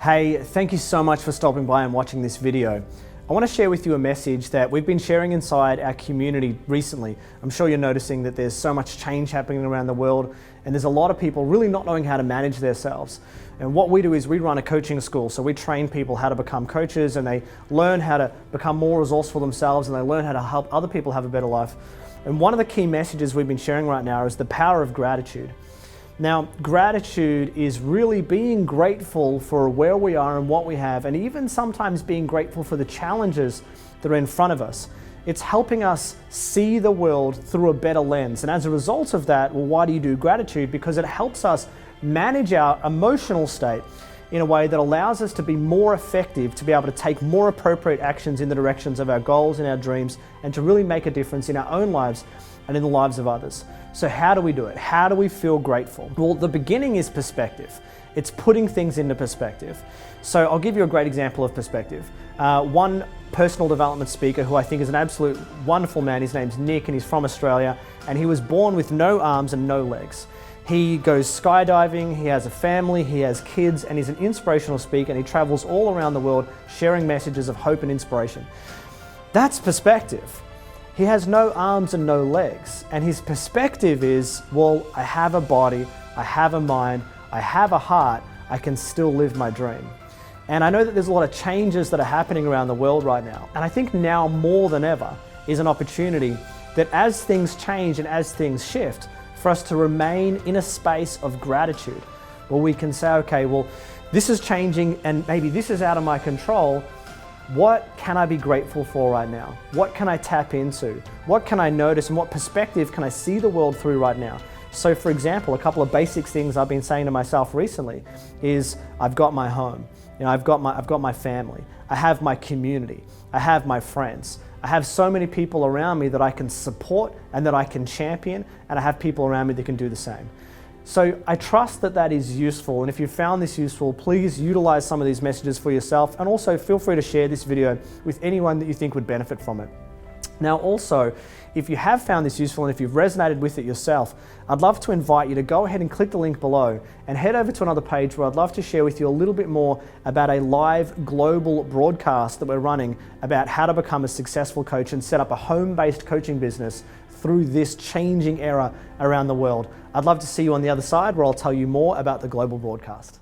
Hey, thank you so much for stopping by and watching this video. I want to share with you a message that we've been sharing inside our community recently. I'm sure you're noticing that there's so much change happening around the world, and there's a lot of people really not knowing how to manage themselves. And what we do is we run a coaching school, so we train people how to become coaches, and they learn how to become more resourceful themselves, and they learn how to help other people have a better life. And one of the key messages we've been sharing right now is the power of gratitude. Now, gratitude is really being grateful for where we are and what we have, and even sometimes being grateful for the challenges that are in front of us. It's helping us see the world through a better lens. And as a result of that, well, why do you do gratitude? Because it helps us manage our emotional state in a way that allows us to be more effective, to be able to take more appropriate actions in the directions of our goals and our dreams, and to really make a difference in our own lives and in the lives of others. So how do we do it? How do we feel grateful? Well, the beginning is perspective. It's putting things into perspective. So I'll give you a great example of perspective. One personal development speaker who I think is an absolute wonderful man, his name's Nick, and he's from Australia, and he was born with no arms and no legs. He goes skydiving, he has a family, he has kids, and he's an inspirational speaker, and he travels all around the world sharing messages of hope and inspiration. That's perspective. He has no arms and no legs, and his perspective is, well, I have a body, I have a mind, I have a heart, I can still live my dream. And I know that there's a lot of changes that are happening around the world right now, and I think now more than ever is an opportunity that as things change and as things shift, for us to remain in a space of gratitude, where we can say, okay, well, this is changing and maybe this is out of my control. What can I be grateful for right now? What can I tap into? What can I notice, and what perspective can I see the world through right now? So for example, a couple of basic things I've been saying to myself recently is I've got my home, I've got my family, I have my community, I have my friends. I have so many people around me that I can support and that I can champion, and I have people around me that can do the same. So I trust that that is useful, and if you found this useful, please utilize some of these messages for yourself, and also feel free to share this video with anyone that you think would benefit from it. Now also, if you have found this useful and if you've resonated with it yourself, I'd love to invite you to go ahead and click the link below and head over to another page where I'd love to share with you a little bit more about a live global broadcast that we're running about how to become a successful coach and set up a home-based coaching business through this changing era around the world. I'd love to see you on the other side where I'll tell you more about the global broadcast.